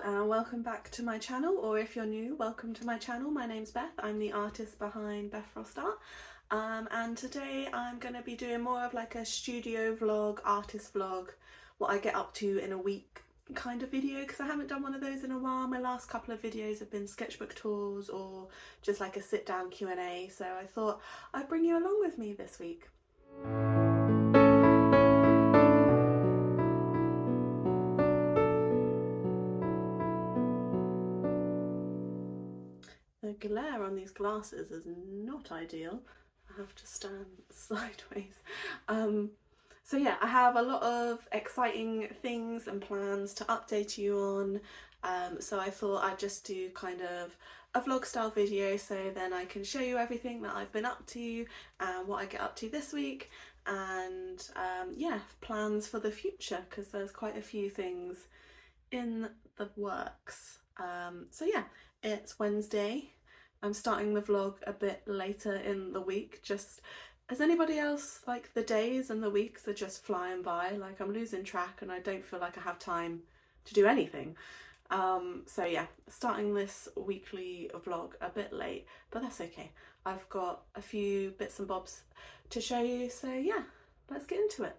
and welcome back to my channel, or if you're new, welcome to my channel. My name's Beth, I'm the artist behind Beth Frost Art, and today I'm going to be doing more of like a studio vlog, artist vlog, what I get up to in a week kind of video, because I haven't done one of those in a while. My last couple of videos have been sketchbook tours or just like a sit down Q&A, so I thought I'd bring you along with me this week. The glare on these glasses is not ideal. I have to stand sideways. So yeah, I have a lot of exciting things and plans to update you on. So I thought I'd just do kind of a vlog style video, so then I can show you everything that I've been up to and what I get up to this week, and yeah, plans for the future, because there's quite a few things in the works. So yeah, it's Wednesday. I'm starting the vlog a bit later in the week. Just as anybody else, like the days and the weeks are just flying by. Like I'm losing track and I don't feel like I have time to do anything. So yeah, starting this weekly vlog a bit late, but that's okay. I've got a few bits and bobs to show you. So yeah, let's get into it.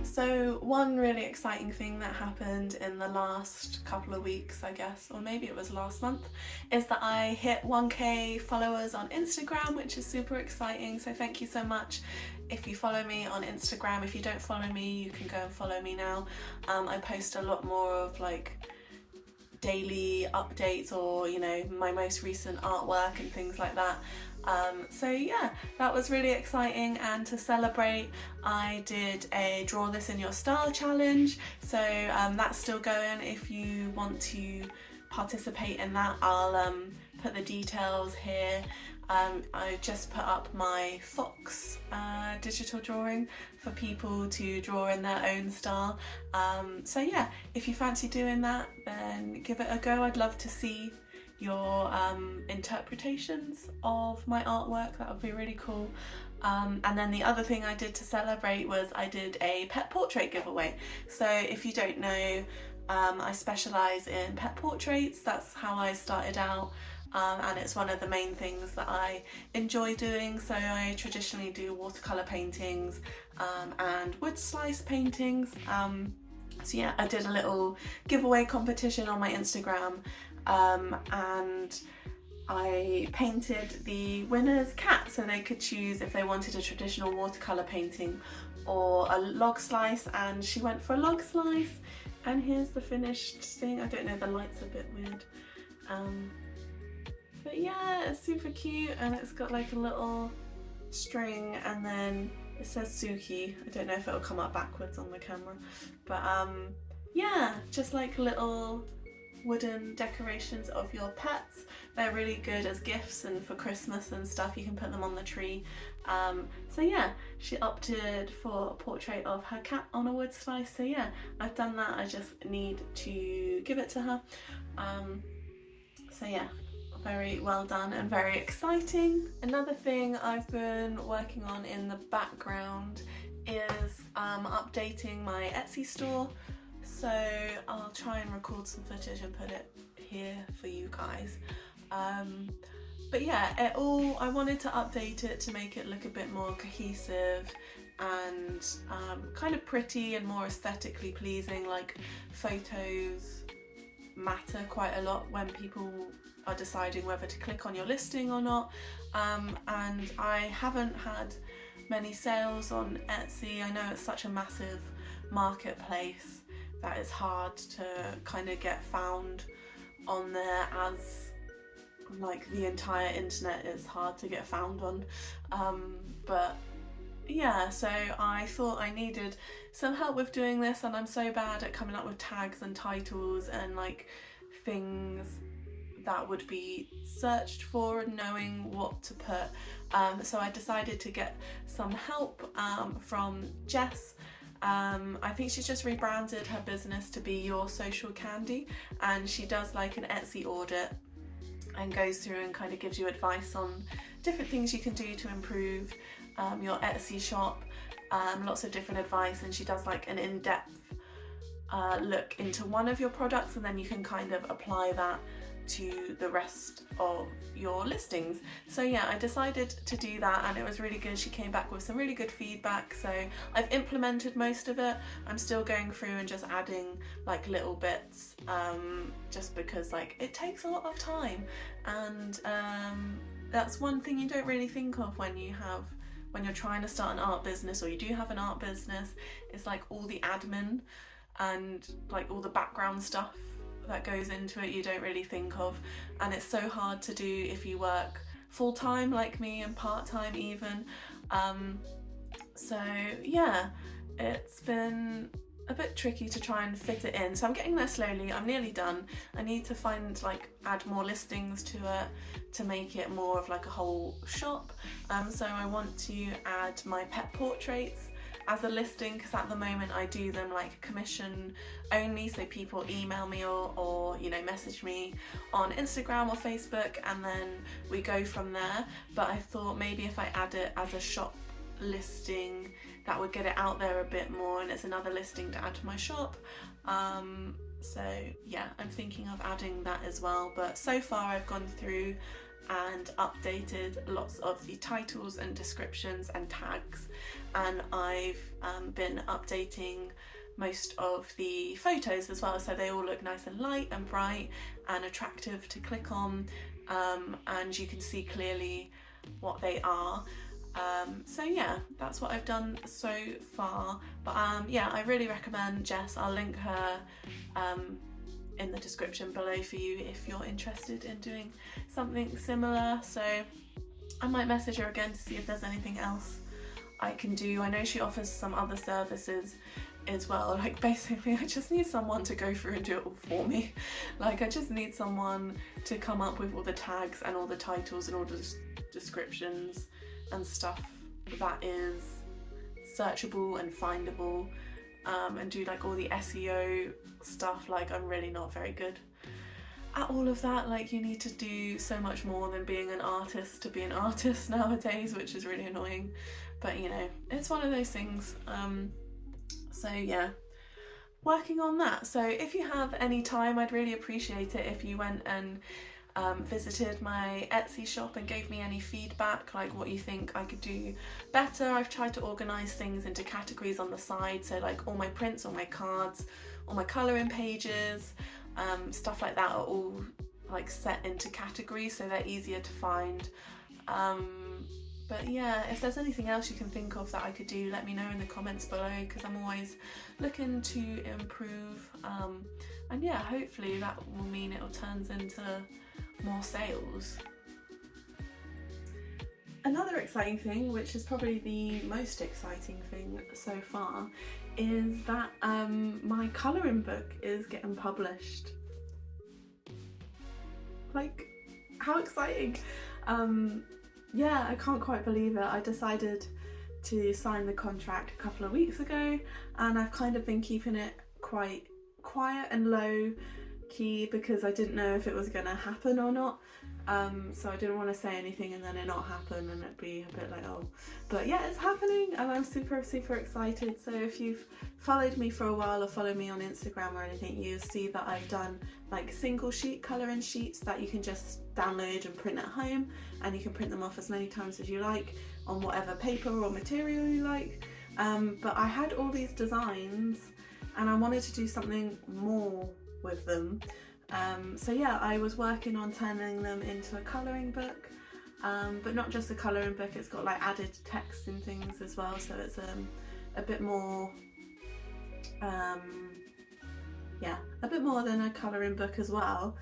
So one really exciting thing that happened in the last couple of weeks, I guess, or maybe it was last month, is that I hit 1k followers on Instagram, which is super exciting. So thank you so much if you follow me on Instagram. If you don't follow me, you can go and follow me now. I post a lot more of like daily updates, or you know, my most recent artwork and things like that. So yeah, that was really exciting, and to celebrate I did a draw this in your style challenge, so that's still going. If you want to participate in that, I'll put the details here. I just put up my Fox digital drawing for people to draw in their own style. So yeah, if you fancy doing that, then give it a go. I'd love to see your interpretations of my artwork. That would be really cool. And then the other thing I did to celebrate was I did a pet portrait giveaway. So if you don't know, I specialise in pet portraits. That's how I started out. And it's one of the main things that I enjoy doing. So I traditionally do watercolour paintings and wood slice paintings. So yeah, I did a little giveaway competition on my Instagram, and I painted the winner's cat, so they could choose if they wanted a traditional watercolour painting or a log slice, and she went for a log slice. And here's the finished thing. I don't know, the light's a bit weird. But yeah, it's super cute, and it's got like a little string, and then it says Suki. I don't know if it'll come up backwards on the camera, but yeah, just like little wooden decorations of your pets. They're really good as gifts and for Christmas and stuff. You can put them on the tree. So yeah, she opted for a portrait of her cat on a wood slice. So yeah, I've done that. I just need to give it to her. So yeah, very well done and very exciting. Another thing I've been working on in the background is updating my Etsy store. So I'll try and record some footage and put it here for you guys. But yeah, I wanted to update it to make it look a bit more cohesive and kind of pretty and more aesthetically pleasing. Like photos matter quite a lot when people are deciding whether to click on your listing or not, and I haven't had many sales on Etsy. I know it's such a massive marketplace that it's hard to kind of get found on there, as like the entire internet is hard to get found on. But yeah, so I thought I needed some help with doing this, and I'm so bad at coming up with tags and titles and like things that would be searched for and knowing what to put. So I decided to get some help from Jess. I think she's just rebranded her business to be Your Social Candy, and she does like an Etsy audit and goes through and kind of gives you advice on different things you can do to improve your Etsy shop, lots of different advice, and she does like an in-depth look into one of your products, and then you can kind of apply that to the rest of your listings. So yeah, I decided to do that, and it was really good. She came back with some really good feedback, so I've implemented most of it. I'm still going through and just adding like little bits, just because like it takes a lot of time, and that's one thing you don't really think of when you're trying to start an art business, or you do have an art business. It's like all the admin and like all the background stuff that goes into it you don't really think of, and it's so hard to do if you work full-time like me and part-time even. So yeah, it's been a bit tricky to try and fit it in, so I'm getting there slowly. I'm nearly done. I need to add more listings to it to make it more of like a whole shop. So I want to add my pet portraits as a listing, because at the moment I do them like commission only, so people email me or you know, message me on Instagram or Facebook, and then we go from there. But I thought maybe if I add it as a shop listing, that would get it out there a bit more, and it's another listing to add to my shop. So yeah, I'm thinking of adding that as well. But so far I've gone through and updated lots of the titles and descriptions and tags, and I've been updating most of the photos as well, so they all look nice and light and bright and attractive to click on, and you can see clearly what they are. So yeah, that's what I've done so far. But yeah, I really recommend Jess. I'll link her in the description below for you if you're interested in doing something similar. So I might message her again to see if there's anything else I can do. I know she offers some other services as well. Like basically I just need someone to go through and do it all for me. Like I just need someone to come up with all the tags and all the titles and all the descriptions and stuff that is searchable and findable, and do like all the SEO stuff. Like I'm really not very good at all of that. Like you need to do so much more than being an artist to be an artist nowadays, which is really annoying, but you know, it's one of those things. So yeah, working on that. So if you have any time, I'd really appreciate it if you went and visited my Etsy shop and gave me any feedback, like what you think I could do better. I've tried to organise things into categories on the side, so like all my prints, all my cards, all my colouring pages, stuff like that are all like set into categories so they're easier to find. But yeah, if there's anything else you can think of that I could do, let me know in the comments below, because I'm always looking to improve, and yeah, hopefully that will mean it'll turn into more sales. Another exciting thing, which is probably the most exciting thing so far, is that my colouring book is getting published. Like, how exciting! Yeah, I can't quite believe it. I decided to sign the contract a couple of weeks ago, and I've kind of been keeping it quite quiet and low key because I didn't know if it was going to happen or not. So I didn't want to say anything and then it not happen and it'd be a bit like, oh. But yeah, it's happening and I'm super excited. So if you've followed me for a while or follow me on Instagram or anything, you'll see that I've done like single sheet colouring sheets that you can just download and print at home, and you can print them off as many times as you like on whatever paper or material you like. But I had all these designs and I wanted to do something more with them. So yeah, I was working on turning them into a colouring book, but not just a colouring book, it's got like added text and things as well, so it's a bit more, yeah, a bit more than a colouring book as well.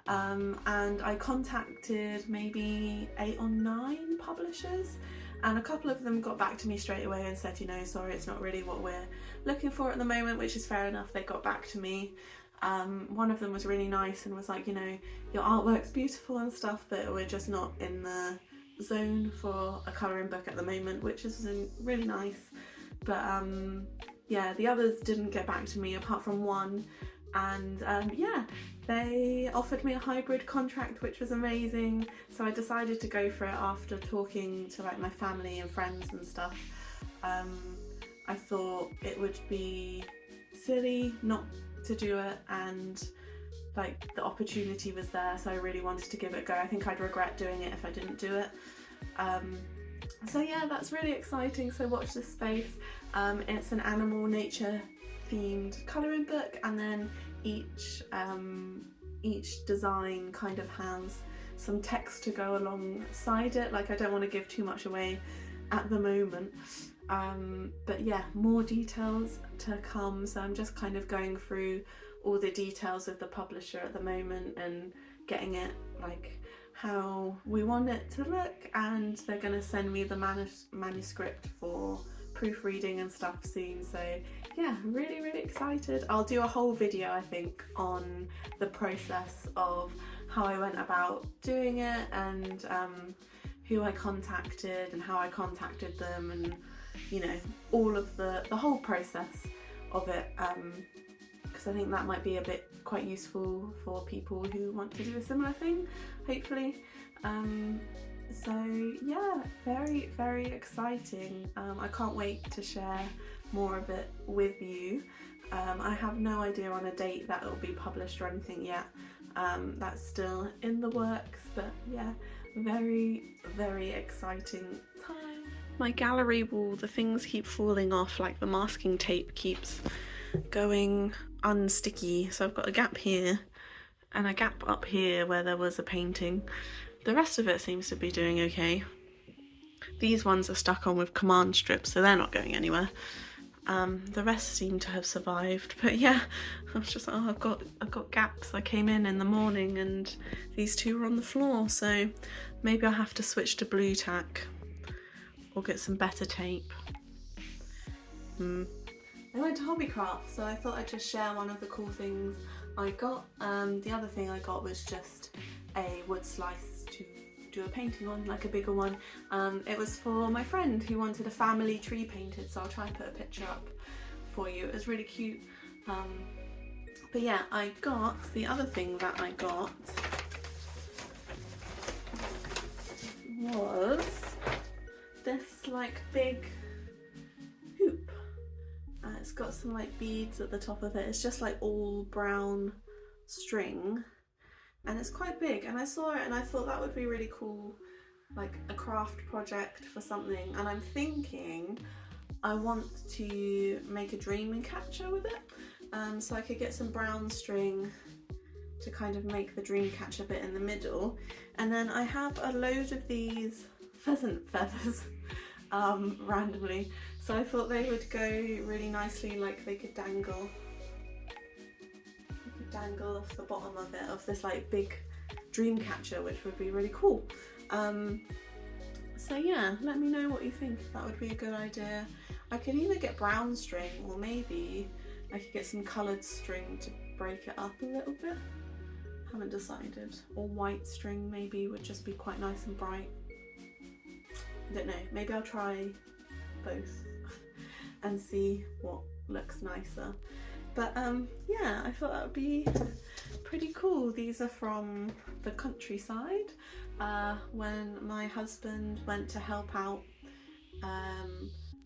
And I contacted maybe 8 or 9 publishers, and a couple of them got back to me straight away and said, you know, sorry, it's not really what we're looking for at the moment, which is fair enough. They got back to me. One of them was really nice and was like, you know, your artwork's beautiful and stuff, but we're just not in the zone for a colouring book at the moment, which is really nice. But yeah, the others didn't get back to me apart from one, and yeah, they offered me a hybrid contract, which was amazing. So I decided to go for it after talking to like my family and friends and stuff. I thought it would be silly not to do it, and like the opportunity was there, so I really wanted to give it a go. I think I'd regret doing it if I didn't do it. So yeah, that's really exciting. So watch this space. It's an animal nature themed colouring book, and then each design kind of has some text to go alongside it. Like, I don't want to give too much away at the moment, but yeah, more details to come. So I'm just kind of going through all the details with the publisher at the moment and getting it like how we want it to look, and they're going to send me the manuscript for proofreading and stuff soon. So yeah, really excited. I'll do a whole video, I think, on the process of how I went about doing it, and who I contacted and how I contacted them, and you know, all of the whole process of it, because I think that might be a bit quite useful for people who want to do a similar thing, hopefully. So yeah, very exciting. I can't wait to share more of it with you. I have no idea on a date that it will be published or anything yet. That's still in the works, but yeah, very exciting time. My gallery wall, the things keep falling off, like the masking tape keeps going unsticky, so I've got a gap here and a gap up here where there was a painting. The rest of it seems to be doing okay. These ones are stuck on with command strips, so they're not going anywhere. The rest seem to have survived, but yeah, I was just like, oh, I've got gaps. I came in the morning and these two were on the floor, so maybe I'll have to switch to blue tack or get some better tape. I went to Hobbycraft, so I thought I'd just share one of the cool things I got. The other thing I got was just a wood slice to do a painting on, like a bigger one. It was for my friend who wanted a family tree painted, so I'll try and put a picture up for you. It was really cute. But yeah, I got, the other thing that I got was this like big hoop. It's got some like beads at the top of it. It's just like all brown string, and it's quite big, and I saw it and I thought that would be really cool, like a craft project for something. And I'm thinking I want to make a dream catcher with it, so I could get some brown string to kind of make the dream catcher bit in the middle. And then I have a load of these pheasant feathers randomly, so I thought they would go really nicely, like they could dangle off the bottom of it, of this like big dream catcher, which would be really cool. So yeah, let me know what you think. That would be a good idea. I could either get brown string, or maybe I could get some coloured string to break it up a little bit. Haven't decided. Or white string maybe would just be quite nice and bright. I don't know, maybe I'll try both and see what looks nicer. But yeah, I thought that would be pretty cool. These are from the countryside, when my husband went to help out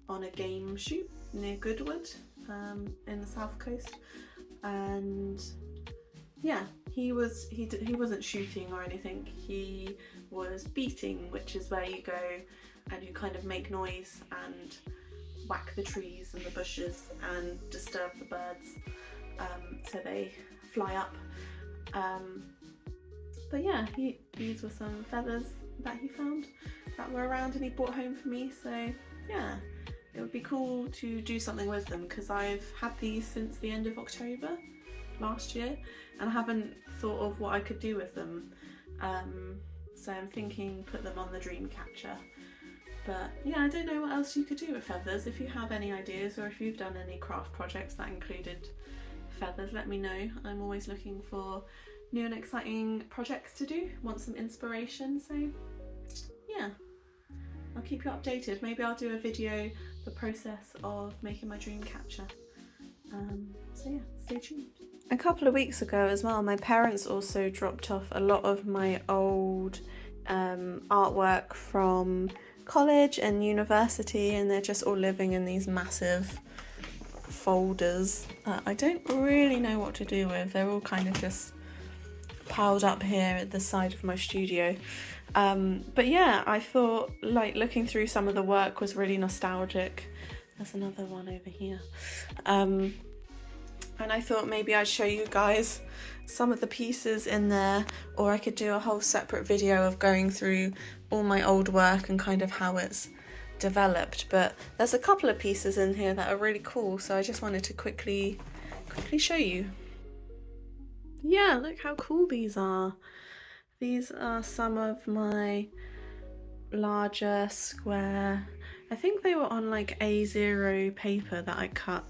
on a game shoot near Goodwood, in the south coast. And yeah, he wasn't shooting or anything, he was beating, which is where you go and you kind of make noise and whack the trees and the bushes and disturb the birds, so they fly up. But yeah, these were some feathers that he found that were around and he brought home for me. So yeah, it would be cool to do something with them, because I've had these since the end of October last year and I haven't thought of what I could do with them. So I'm thinking put them on the dream catcher. But yeah, I don't know what else you could do with feathers. If you have any ideas, or if you've done any craft projects that included feathers, let me know. I'm always looking for new and exciting projects to do, want some inspiration. So yeah, I'll keep you updated. Maybe I'll do a video, the process of making my dream catcher. So yeah, stay tuned. A couple of weeks ago as well, my parents also dropped off a lot of my old artwork from college and university, and they're just all living in these massive folders that I don't really know what to do with. They're all kind of just piled up here at the side of my studio. But yeah, I thought like looking through some of the work was really nostalgic. There's another one over here. And I thought maybe I'd show you guys some of the pieces in there, or I could do a whole separate video of going through all my old work and kind of how it's developed. But there's a couple of pieces in here that are really cool, so I just wanted to quickly show you. Yeah, look how cool these are. These are some of my larger square, I think they were on like A0 paper that I cut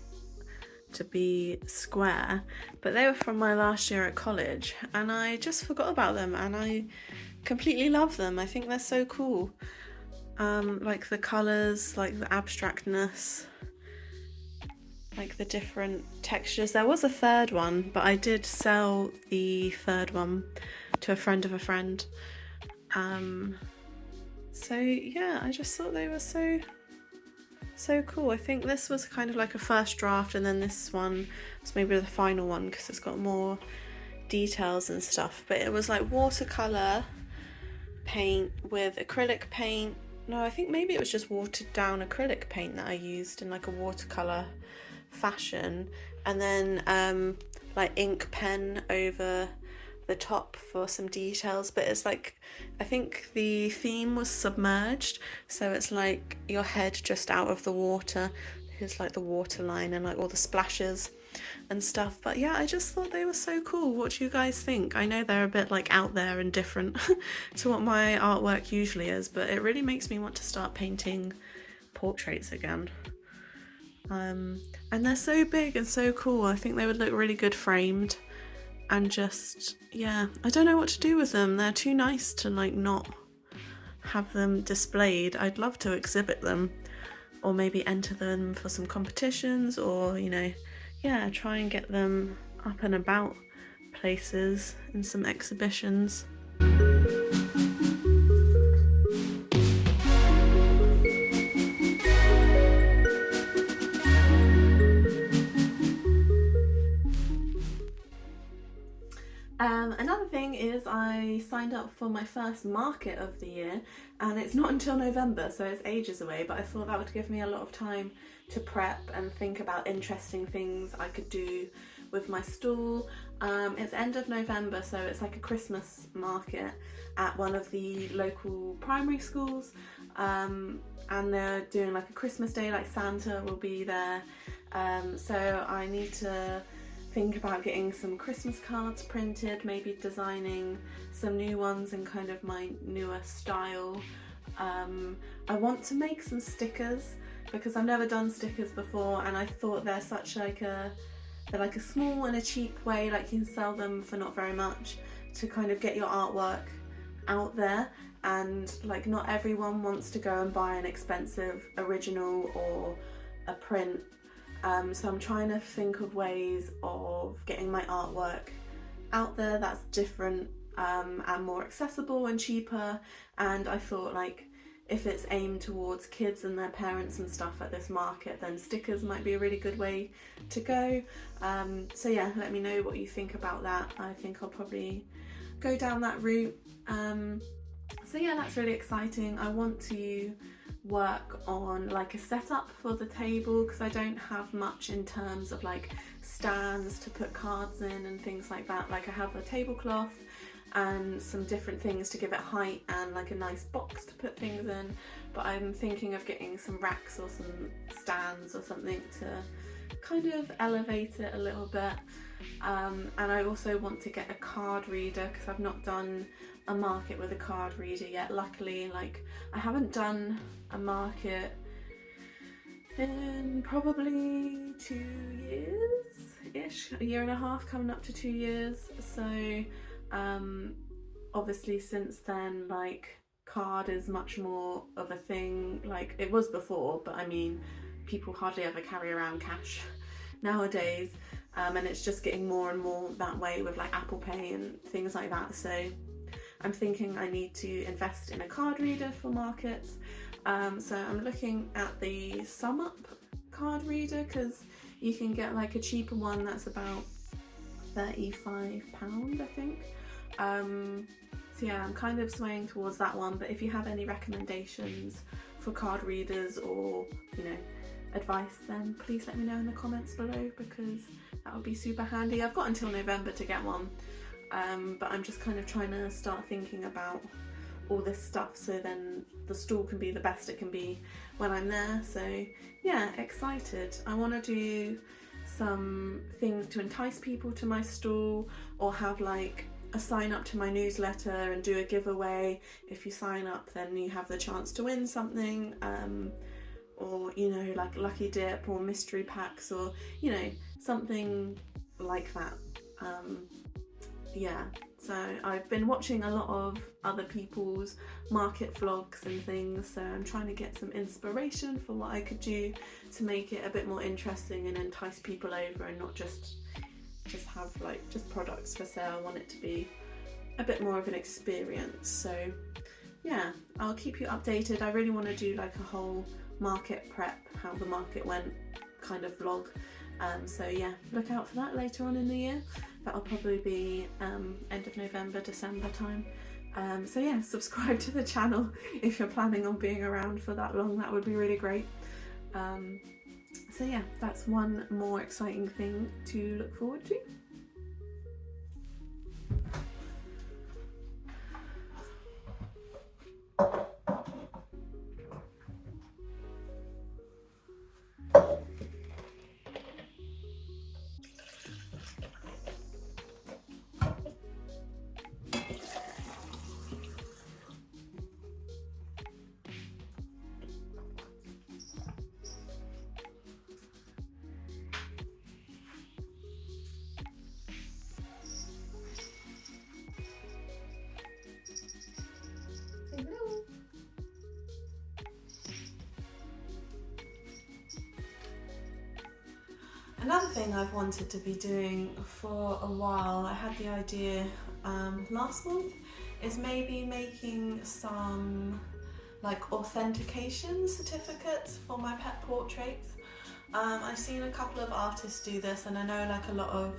to be square, but they were from my last year at college and I just forgot about them and I completely love them. I think they're so cool. Like the colours, like the abstractness, like the different textures. There was a third one, but I did sell the third one to a friend of a friend. So yeah, I just thought they were so cool. I think this was kind of like a first draft, and then this one was maybe the final one because it's got more details and stuff. But it was like watercolor paint with acrylic paint. No, I think maybe it was just watered down acrylic paint that I used in like a watercolor fashion, and then like ink pen over the top for some details. But it's like, I think the theme was submerged, so it's like your head just out of the water. Here's like the water line and like all the splashes and stuff. But yeah, I just thought they were so cool. What do you guys think? I know they're a bit like out there and different to what my artwork usually is, but it really makes me want to start painting portraits again. And they're so big and so cool. I think they would look really good framed. And just, yeah, I don't know what to do with them. They're too nice to like not have them displayed. I'd love to exhibit them, or maybe enter them for some competitions, or, you know, yeah, try and get them up and about places in some exhibitions. Another thing is I signed up for my first market of the year, and it's not until November, so it's ages away, but I thought that would give me a lot of time to prep and think about interesting things I could do with my stall. It's end of November, so it's like a Christmas market at one of the local primary schools, and they're doing like a Christmas day, like Santa will be there, so I need to think about getting some Christmas cards printed, maybe designing some new ones in kind of my newer style. I want to make some stickers because I've never done stickers before, and I thought they're such like they're like a small and a cheap way, like you can sell them for not very much to kind of get your artwork out there, and like not everyone wants to go and buy an expensive original or a print. So I'm trying to think of ways of getting my artwork out there that's different and more accessible and cheaper. And I thought, like, if it's aimed towards kids and their parents and stuff at this market, then stickers might be a really good way to go. So yeah, let me know what you think about that. I think I'll probably go down that route. So yeah, that's really exciting. I want to work on like a setup for the table because I don't have much in terms of like stands to put cards in and things like that. Like I have a tablecloth and some different things to give it height and like a nice box to put things in, but I'm thinking of getting some racks or some stands or something to kind of elevate it a little bit. And I also want to get a card reader because I've not done a market with a card reader yet. Luckily, like I haven't done a market in probably 2 years-ish, a year and a half, coming up to 2 years. So obviously since then, like card is much more of a thing, like it was before, but I mean people hardly ever carry around cash nowadays. and it's just getting more and more that way with like Apple Pay and things like that. So I'm thinking I need to invest in a card reader for markets. So I'm looking at the SumUp card reader, because you can get like a cheaper one that's about £35, I think. So yeah, I'm kind of swaying towards that one, but if you have any recommendations for card readers or, you know, advice, then please let me know in the comments below, because that would be super handy. I've got until November to get one, but I'm just kind of trying to start thinking about all this stuff so then the stall can be the best it can be when I'm there. So yeah, excited. I want to do some things to entice people to my stall, or have like a sign up to my newsletter and do a giveaway. If you sign up, then you have the chance to win something, or, you know, like lucky dip or mystery packs, or, you know, something like that. Yeah, so I've been watching a lot of other people's market vlogs and things, so I'm trying to get some inspiration for what I could do to make it a bit more interesting and entice people over, and not just have like just products for sale. I want it to be a bit more of an experience. So yeah, I'll keep you updated. I really want to do like a whole market prep, how the market went kind of vlog. So yeah, look out for that later on in the year. That'll probably be end of November, December time. So yeah, subscribe to the channel if you're planning on being around for that long. That would be really great. So yeah, that's one more exciting thing to look forward to. Another thing I've wanted to be doing for a while, I had the idea last month, is maybe making some like authentication certificates for my pet portraits. I've seen a couple of artists do this, and I know like a lot of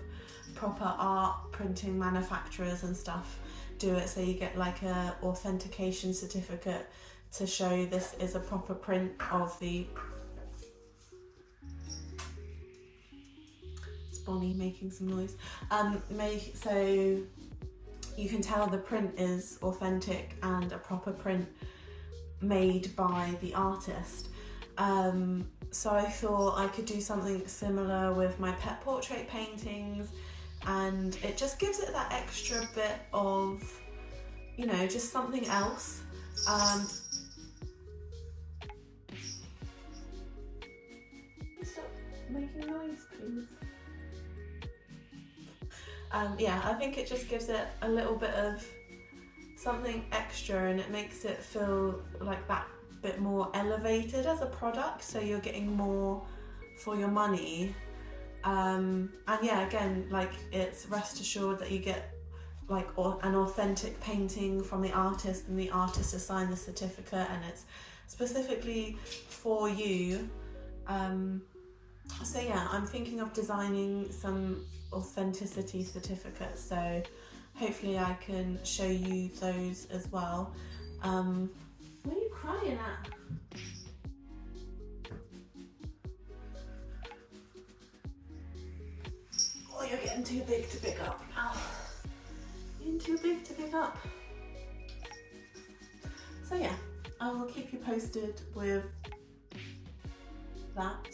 proper art printing manufacturers and stuff do it, so you get like a authentication certificate to show this is a proper print of the... Bonnie making some noise. So you can tell the print is authentic and a proper print made by the artist. So I thought I could do something similar with my pet portrait paintings, and it just gives it that extra bit of, you know, just something else. Stop making noise, please. Yeah, I think it just gives it a little bit of something extra, and it makes it feel like that bit more elevated as a product, so you're getting more for your money. And yeah, again, like, it's rest assured that you get like an authentic painting from the artist, and the artist has signed the certificate, and it's specifically for you. So yeah, I'm thinking of designing some authenticity certificates, so hopefully I can show you those as well. What are you crying at? Oh, you're getting too big to pick up now. You're too big to pick up. So yeah, I will keep you posted with that.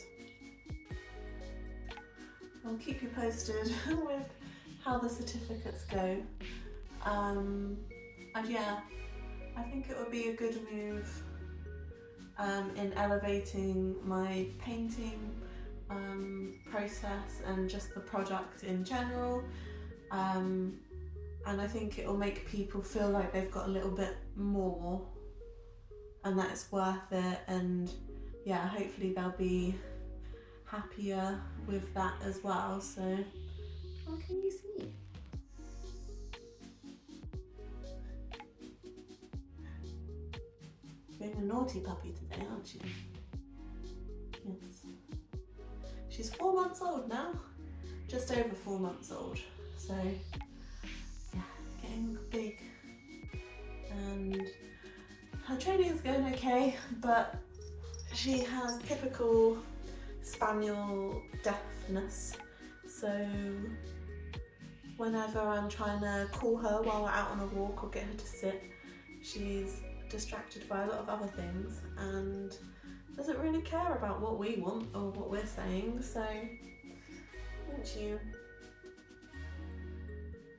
I'll keep you posted with how the certificates go. And yeah, I think it would be a good move in elevating my painting process and just the product in general. And I think it will make people feel like they've got a little bit more and that it's worth it. And yeah, hopefully they'll be happier with that as well. So what can you see? Being a naughty puppy today, aren't you? Yes. She's 4 months old now, just over 4 months old. So yeah, getting big, and her training is going okay, but she has typical spaniel deafness. So whenever I'm trying to call her while we're out on a walk or get her to sit, she's distracted by a lot of other things and doesn't really care about what we want or what we're saying. So, won't you?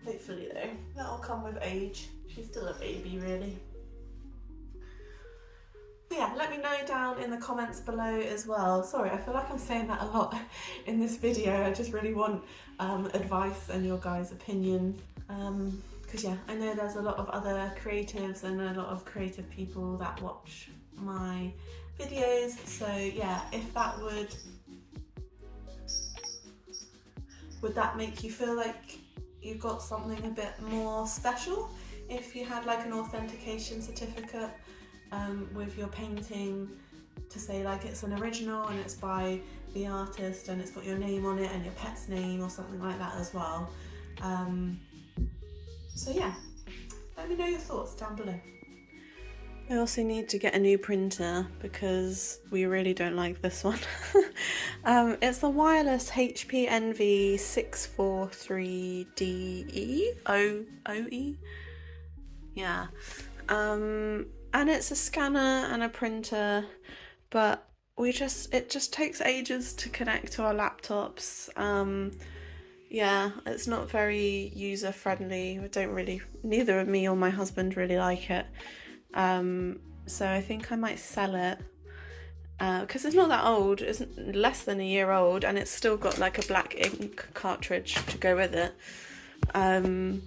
Hopefully though, that'll come with age. She's still a baby really. Yeah, let me know down in the comments below as well. Sorry, I feel like I'm saying that a lot in this video. I just really want advice and your guys' opinion. Because yeah, I know there's a lot of other creatives and a lot of creative people that watch my videos. So yeah, if that would that make you feel like you got something a bit more special if you had like an authentication certificate with your painting to say like it's an original and it's by the artist and it's got your name on it and your pet's name or something like that as well. So yeah, let me know your thoughts down below. I also need to get a new printer because we really don't like this one. It's the wireless HP Envy 643DE OE. Yeah. And it's a scanner and a printer, but it just takes ages to connect to our laptops. Yeah, it's not very user friendly. Neither of me or my husband really like it. So I think I might sell it because it's not that old. It's less than a year old and it's still got like a black ink cartridge to go with it. And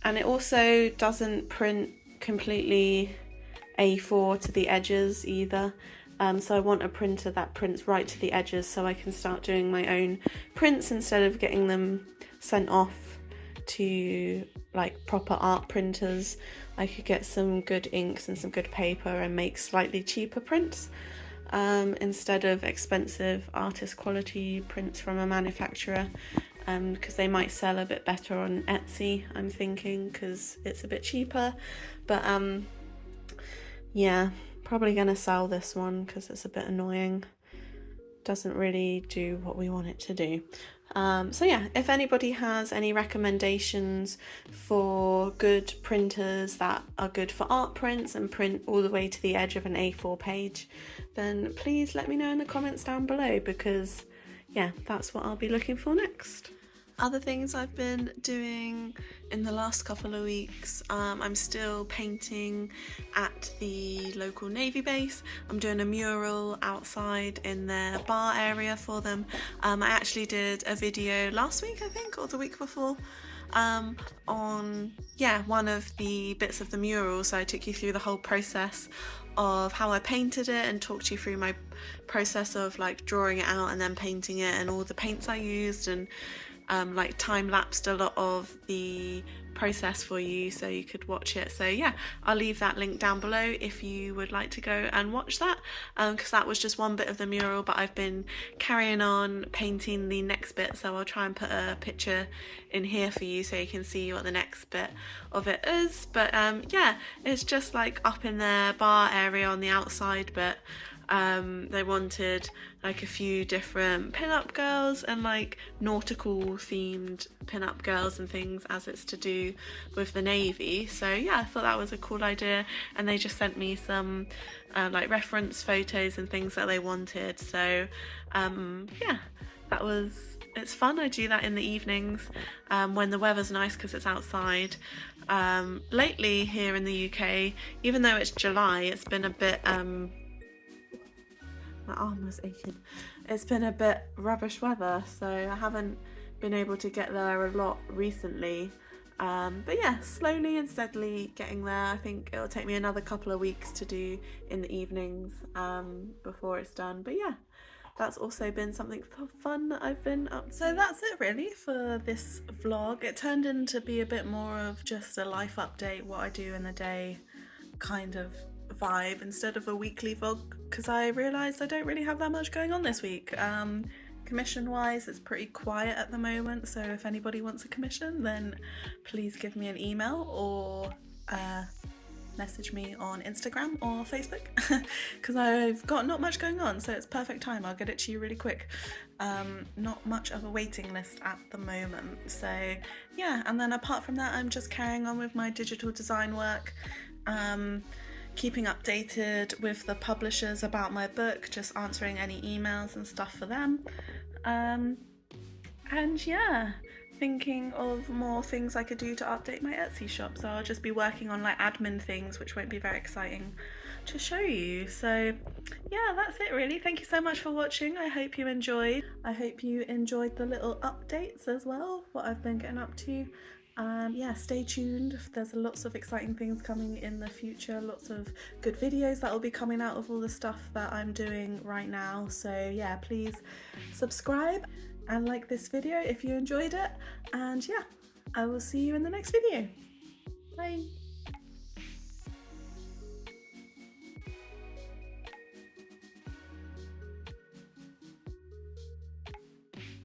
it also doesn't print completely A4 to the edges either. So I want a printer that prints right to the edges so I can start doing my own prints instead of getting them sent off to like proper art printers. I could get some good inks and some good paper and make slightly cheaper prints instead of expensive artist quality prints from a manufacturer, because they might sell a bit better on Etsy, I'm thinking, because it's a bit cheaper. But yeah, probably gonna sell this one because it's a bit annoying. Doesn't really do what we want it to do. So yeah, if anybody has any recommendations for good printers that are good for art prints and print all the way to the edge of an A4 page, then please let me know in the comments down below, because yeah, that's what I'll be looking for next. Other things I've been doing in the last couple of weeks, I'm still painting at the local Navy base. I'm doing a mural outside in their bar area for them. I actually did a video last week, I think, or the week before, on one of the bits of the mural. So I took you through the whole process of how I painted it and talked you through my process of like drawing it out and then painting it and all the paints I used, and like time-lapsed a lot of the process for you so you could watch it. So yeah, I'll leave that link down below if you would like to go and watch that, because that was just one bit of the mural, but I've been carrying on painting the next bit, so I'll try and put a picture in here for you so you can see what the next bit of it is. But yeah, it's just like up in their bar area on the outside, but they wanted like a few different pin-up girls and like nautical themed pin-up girls and things, as it's to do with the Navy. So yeah, I thought that was a cool idea, and they just sent me some like reference photos and things that they wanted. So yeah, it's fun. I do that in the evenings when the weather's nice because it's outside. Lately here in the UK, even though it's July, it's been a bit my arm was aching. It's been a bit rubbish weather, so I haven't been able to get there a lot recently. But yeah, slowly and steadily getting there. I think it'll take me another couple of weeks to do in the evenings before it's done. But yeah, that's also been something fun that I've been up to. So that's it really for this vlog. It turned into be a bit more of just a life update, what I do in the day kind of vibe instead of a weekly vlog, because I realised I don't really have that much going on this week. Commission wise, it's pretty quiet at the moment, so if anybody wants a commission, then please give me an email or message me on Instagram or Facebook, because I've got not much going on, so it's perfect time. I'll get it to you really quick. Not much of a waiting list at the moment, so yeah. And then apart from that, I'm just carrying on with my digital design work, keeping updated with the publishers about my book, just answering any emails and stuff for them, and yeah, thinking of more things I could do to update my Etsy shop. So I'll just be working on like admin things, which won't be very exciting to show you. So yeah, that's it really. Thank you so much for watching. I hope you enjoyed. I hope you enjoyed the little updates as well, what I've been getting up to. Yeah, stay tuned. There's lots of exciting things coming in the future, lots of good videos that will be coming out of all the stuff that I'm doing right now. So yeah, please subscribe and like this video if you enjoyed it, and yeah, I will see you in the next video. Bye.